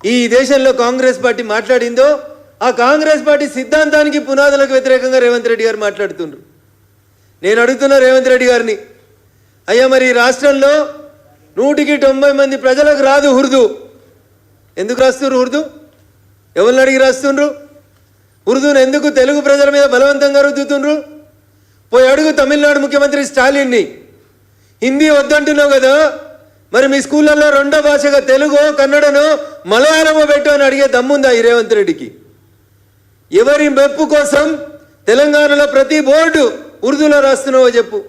ఈ దేశంలో కాంగ్రెస్ పార్టీ మాట్లాడిందో ఆ కాంగ్రెస్ పార్టీ సిద్ధాంతానికి పునాదులకు వ్యతిరేకంగా రేవంత్ రెడ్డి గారు మాట్లాడుతున్నారు. నేను అడుగుతున్నా రేవంత్ రెడ్డి గారిని, అయ్యా మరి ఈ రాష్ట్రంలో 100కి 90 మంది ప్రజలకు రాదు ఉర్దూ. ఎందుకు రాస్తున్నారు ఉర్దూ? ఎవరిని అడిగి రాస్తుండ్రు? ఉర్దూను ఎందుకు తెలుగు ప్రజల మీద బలవంతంగా రుద్దుతుండ్రు? పోయి అడుగు తమిళనాడు ముఖ్యమంత్రి స్టాలిన్ని. హిందీ వద్దంటున్నావు కదా, మరి మీ స్కూళ్ళల్లో రెండో భాషగా తెలుగో కన్నడనో మలయాళమో పెట్టు అని అడిగే దమ్ముందా ఈ రేవంత్ రెడ్డికి? ఎవరి మెప్పు కోసం తెలంగాణలో ప్రతి బోర్డు ఉర్దూలో రాస్తున్నావో చెప్పు.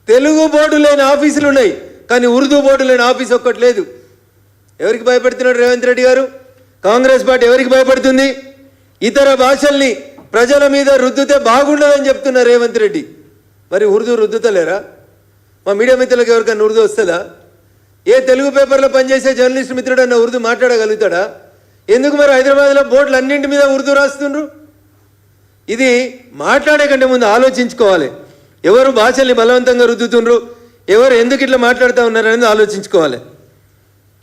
తెలుగు బోర్డు లేని ఆఫీసులు ఉన్నాయి, కానీ ఉర్దూ బోర్డు లేని ఆఫీస్ ఒక్కటి లేదు. ఎవరికి భయపడుతున్నాడు రేవంత్ రెడ్డి గారు? కాంగ్రెస్ పార్టీ ఎవరికి భయపడుతుంది? ఇతర భాషల్ని ప్రజల మీద రుద్దుతే బాగుండదని చెప్తున్నారు రేవంత్ రెడ్డి. మరి ఉర్దూ రుద్దుతలేరా? మా మీడియా మిత్రులకు ఎవరికైనా ఉర్దూ వస్తుందా? ఏ తెలుగు పేపర్లో పనిచేసే జర్నలిస్ట్ మిత్రుడు అన్న ఉర్దూ మాట్లాడగలుగుతాడా? ఎందుకు మరి హైదరాబాద్లో బోర్డులు అన్నింటి మీద ఉర్దూ రాస్తుండ్రు? ఇది మాట్లాడే కంటే ముందు ఆలోచించుకోవాలి. ఎవరు భాషల్ని బలవంతంగా రుద్దుతుండ్రు, ఎవరు ఎందుకు ఇట్లా మాట్లాడుతూ ఉన్నారు అనేది ఆలోచించుకోవాలి.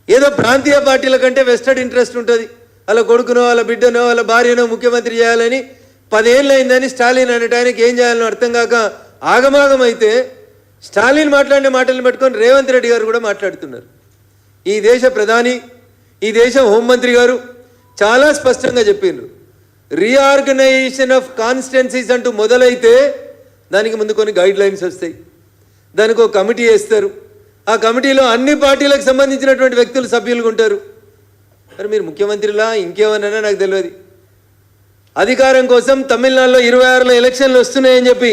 ఏదో ప్రాంతీయ పార్టీల కంటే వెస్టెడ్ ఇంట్రెస్ట్ ఉంటుంది. వాళ్ళ కొడుకునో వాళ్ళ బిడ్డనో వాళ్ళ భార్యనో ముఖ్యమంత్రి చేయాలని 10 ఏళ్ళు అయిందని స్టాలిన్ అనేట ఆయనకి ఏం చేయాలని అర్థం కాక ఆగమాగం అయితే స్టాలిన్ మాట్లాడిన మాటలను పెట్టుకొని రేవంత్ రెడ్డి గారు కూడా మాట్లాడుతున్నారు. ఈ దేశ ప్రధాని, ఈ దేశ హోంమంత్రి గారు చాలా స్పష్టంగా చెప్పిండ్రు, రీఆర్గనైజేషన్ ఆఫ్ కాన్స్టిట్యున్సీస్ అంటూ మొదలైతే దానికి ముందు కొన్ని గైడ్ లైన్స్ వస్తాయి. దానికి ఒక కమిటీ వేస్తారు. ఆ కమిటీలో అన్ని పార్టీలకు సంబంధించినటువంటి వ్యక్తులు సభ్యులుగా ఉంటారు. మరి మీరు ముఖ్యమంత్రిలా ఇంకేమన్నా నాకు తెలియదు. అధికారం కోసం తమిళనాడులో 26లో ఎలక్షన్లు వస్తున్నాయని చెప్పి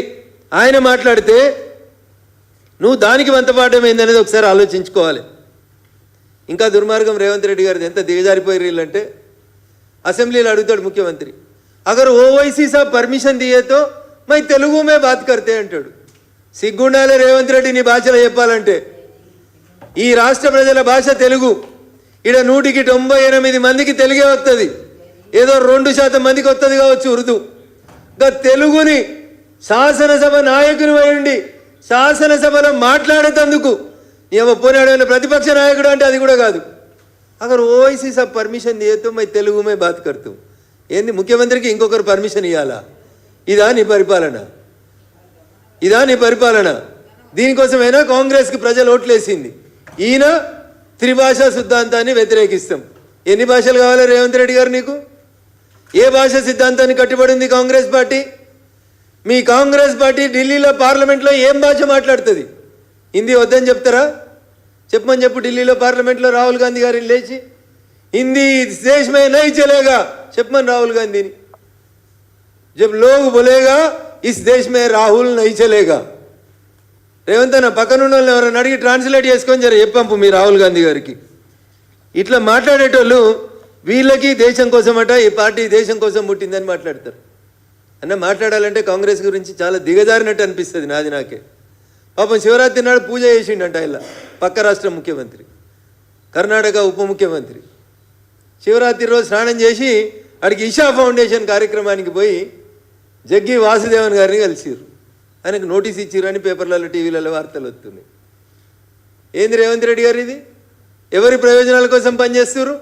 ఆయన మాట్లాడితే నువ్వు దానికి వంతపాఠం ఏందనేది ఒకసారి ఆలోచించుకోవాలి. ఇంకా దుర్మార్గం రేవంత్ రెడ్డి గారిది ఎంత దిగజారిపోయి వీళ్ళంటే, అసెంబ్లీలో అడుగుతాడు ముఖ్యమంత్రి, అగర్ ఓవైసీ సాబ్ పర్మిషన్ దియేతో మై తెలుగు మే బాత్ కర్తే అంటాడు. సిగ్గుండాలే రేవంత్ రెడ్డి నీ భాషలో చెప్పాలంటే. ఈ రాష్ట్ర ప్రజల భాష తెలుగు. ఇక్కడ 100కి 98 మందికి తెలుగే వస్తుంది. ఏదో 2% మందికి వస్తుంది కావచ్చు ఉర్దూ. ఇంకా తెలుగుని శాసనసభ నాయకుని అయ్యండి శాసనసభలో మాట్లాడేటందుకు ఏమో పోనాడు ప్రతిపక్ష నాయకుడు అంటే అది కూడా కాదు. అగర్ ఓవైసీ సబ్ పర్మిషన్ దియేతో మై తెలుగు మే బాత్ కర్తూ. ఏంది ముఖ్యమంత్రికి ఇంకొకరు పర్మిషన్ ఇవ్వాలా? ఇదా నీ పరిపాలన? ఇదా నీ పరిపాలన? దీనికోసమైనా కాంగ్రెస్కి ప్రజలు ఓట్లేసింది. ఈయన త్రిభాషా సిద్ధాంతాన్ని వ్యతిరేకిస్తాం. ఎన్ని భాషలు కావాలి రేవంత్ రెడ్డి గారు నీకు? ఏ భాష సిద్ధాంతాన్ని కట్టుబడింది కాంగ్రెస్ పార్టీ? మీ కాంగ్రెస్ పార్టీ ఢిల్లీలో పార్లమెంట్లో ఏం భాష మాట్లాడుతుంది? హిందీ వద్దని చెప్తారా? చెప్పమని చెప్పు. ఢిల్లీలో పార్లమెంట్లో రాహుల్ గాంధీ గారిని లేచి హిందీ इस देश में नहीं चलेगा చెప్పమని రాహుల్ గాంధీని. जब लोग बोलेगा इस देश में राहुल नहीं चलेगा. రేవంత్ అన్న పక్కనున్న వాళ్ళని ఎవరైనా అడిగి ట్రాన్స్లేట్ చేసుకొని జర చెప్పంపు మీ రాహుల్ గాంధీ గారికి. ఇట్లా మాట్లాడేటోళ్ళు వీళ్ళకి దేశం కోసమట ఈ పార్టీ దేశం కోసం పుట్టిందని మాట్లాడతారు. అన్న మాట్లాడాలంటే కాంగ్రెస్ గురించి చాలా దిగజారినట్టు అనిపిస్తుంది నాకే. పాపం శివరాత్రి నాడు పూజ చేసిండంట ఇలా పక్క రాష్ట్ర ముఖ్యమంత్రి, కర్ణాటక ఉప ముఖ్యమంత్రి. శివరాత్రి రోజు స్నానం చేసి అడిగి ఇషా ఫౌండేషన్ కార్యక్రమానికి పోయి జగ్గి వాసుదేవన్ గారిని కలిసిర్రు. ఆయనకు నోటీస్ ఇచ్చిరని పేపర్లలో టీవీలలో వార్తలు వస్తున్నాయి. ఏంది రేవంత్ రెడ్డి గారు ఇది? ఎవరి ప్రయోజనాల కోసం పనిచేస్తున్నారు?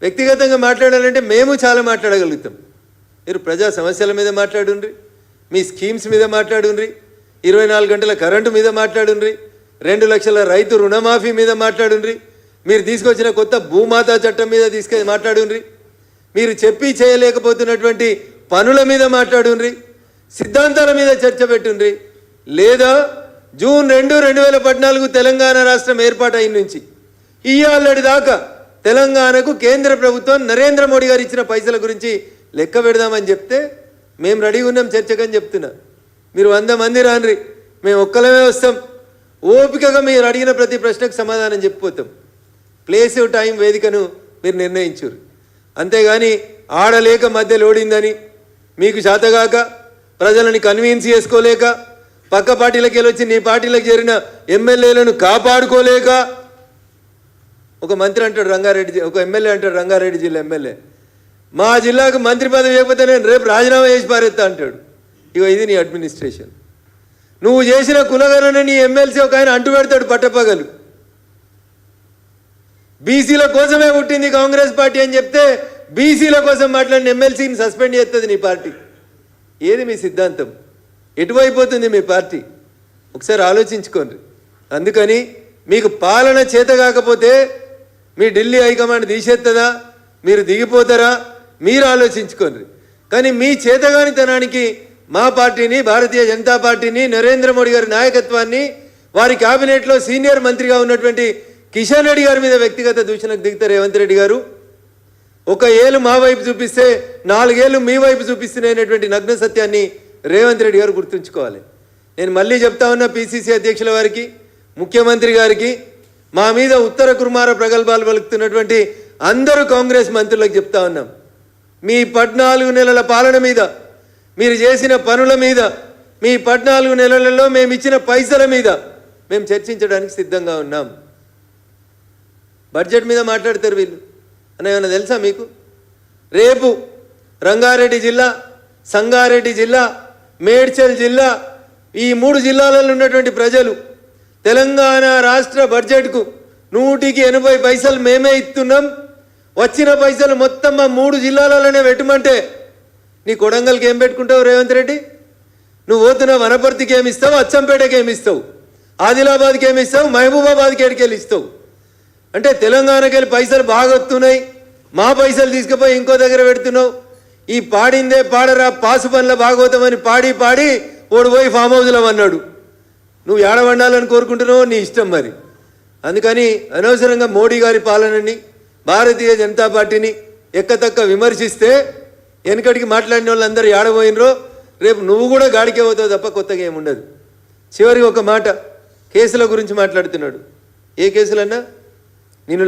వ్యక్తిగతంగా మాట్లాడాలంటే మేము చాలా మాట్లాడగలుగుతాం. మీరు ప్రజా సమస్యల మీద మాట్లాడుండ్రి, మీ స్కీమ్స్ మీద మాట్లాడుండ్రి, 24 గంటల కరెంటు మీద మాట్లాడుండ్రి, 2 లక్షల రైతు రుణమాఫీ మీద మాట్లాడుండ్రి, మీరు తీసుకొచ్చిన కొత్త భూమాతా చట్టం మీద మాట్లాడుండ్రి, మీరు చెప్పి చేయలేకపోతున్నటువంటి పనుల మీద మాట్లాడుండ్రి, సిద్ధాంతాల మీద చర్చ పెట్టుండ్రి. లేదా జూన్ 2, 2014 తెలంగాణ రాష్ట్రం ఏర్పాటు అయిన నుంచి ఇయ్యాలటి దాకా తెలంగాణకు కేంద్ర ప్రభుత్వం నరేంద్ర మోడీ గారు ఇచ్చిన పైసల గురించి లెక్క పెడదామని చెప్తే మేము రెడీగా ఉన్నాం చర్చకని చెప్తున్నా. మీరు 100 మంది రాన్రి, మేము ఒక్కలమే వస్తాం. ఓపికగా మీరు అడిగిన ప్రతి ప్రశ్నకు సమాధానం చెప్పిపోతాం. ప్లేస్ టైం వేదికను మీరు నిర్ణయించారు. అంతేగాని ఆడలేక మధ్య లోడిందని మీకు చేతగాక ప్రజలని కన్విన్స్ చేసుకోలేక పక్క పార్టీలకు వెళ్ళొచ్చి నీ పార్టీలకు చేరిన ఎమ్మెల్యేలను కాపాడుకోలేక ఒక మంత్రి అంటాడు రంగారెడ్డి, ఒక ఎమ్మెల్యే అంటాడు రంగారెడ్డి జిల్లా ఎమ్మెల్యే, మా జిల్లాకు మంత్రి పదవి ఇవ్వకపోతే నేను రేపు రాజీనామా చేసి పారేస్తా అంటాడు. ఇగో ఇది నీ అడ్మినిస్ట్రేషన్. నువ్వు చేసిన కులగణన నీ ఎమ్మెల్సీ ఒక ఆయన అంటు పెడతాడు పట్టపగలు. బీసీల కోసమే పుట్టింది కాంగ్రెస్ పార్టీ అని చెప్తే బీసీల కోసం మాట్లాడిన ఎమ్మెల్సీని సస్పెండ్ చేస్తుంది నీ పార్టీ. ఏది మీ సిద్ధాంతం? ఎటువైపోతుంది మీ పార్టీ? ఒకసారి ఆలోచించుకోండి. అందుకని మీకు పాలన చేత కాకపోతే మీ ఢిల్లీ హైకమాండ్ తీసేస్తుందా, మీరు దిగిపోతారా, మీరు ఆలోచించుకోండి. కానీ మీ చేతగానితనానికి మా పార్టీని, భారతీయ జనతా పార్టీని, నరేంద్ర మోడీ గారి నాయకత్వాన్ని, వారి క్యాబినెట్లో సీనియర్ మంత్రిగా ఉన్నటువంటి కిషన్ రెడ్డి గారి మీద వ్యక్తిగత దూషణకు దిగుతారు రేవంత్ రెడ్డి గారు. ఒక ఏళ్ళు మా వైపు చూపిస్తే 4 ఏళ్ళు మీ వైపు చూపిస్తున్నాయనేటువంటి నగ్న సత్యాన్ని రేవంత్ రెడ్డి గారు గుర్తుంచుకోవాలి. నేను మళ్ళీ చెప్తా ఉన్నా పిసిసి అధ్యక్షుల వారికి, ముఖ్యమంత్రి గారికి, మా మీద ఉత్తర కుమార ప్రగల్భాలు పలుకుతున్నటువంటి అందరూ కాంగ్రెస్ మంత్రులకు చెప్తా ఉన్నాం, మీ 14 నెలల పాలన మీద, మీరు చేసిన పనుల మీద, మీ 14 నెలలలో మేము ఇచ్చిన పైసల మీద మేము చర్చించడానికి సిద్ధంగా ఉన్నాం. బడ్జెట్ మీద మాట్లాడతారు వీళ్ళు అని ఏమైనా తెలుసా మీకు? రేపు రంగారెడ్డి జిల్లా, సంగారెడ్డి జిల్లా, మేడ్చల్ జిల్లా, ఈ 3 జిల్లాలలో ఉన్నటువంటి ప్రజలు తెలంగాణ రాష్ట్ర బడ్జెట్కు 180 పైసలు మేమే ఇస్తున్నాం, వచ్చిన పైసలు మొత్తం మా 3 జిల్లాలలోనే పెట్టమంటే నీ కొడంగల్కి ఏం పెట్టుకుంటావు రేవంత్ రెడ్డి? నువ్వు పోతున్న వనపర్తికి ఏమిస్తావు, అచ్చంపేటకి ఏమిస్తావు, ఆదిలాబాద్కి ఏమిస్తావు, మహబూబాబాద్కి ఎడికెళ్ళి ఇస్తావు? అంటే తెలంగాణకి వెళ్ళి పైసలు బాగా వస్తున్నాయి, మా పైసలు తీసుకుపోయి ఇంకో దగ్గర పెడుతున్నావు. ఈ పాడిందే పాడరా పాసు పనుల భాగవతమని పాడి పాడి ఓడి పోయి ఫామ్ హౌస్లో అన్నాడు. నువ్వు ఏడవండాలని కోరుకుంటున్నావు, నీ ఇష్టం మరి. అందుకని అనవసరంగా మోడీ గారి పాలనని, భారతీయ జనతా పార్టీని ఎక్కతక్క విమర్శిస్తే వెనకటికి మాట్లాడిన వాళ్ళందరూ ఏడబోయినరో రేపు నువ్వు కూడా గాడికే పోతావు తప్ప కొత్తగా ఏముండదు. చివరికి ఒక మాట, కేసుల గురించి మాట్లాడుతున్నాడు. ఏ కేసులన్నా? నిన్ను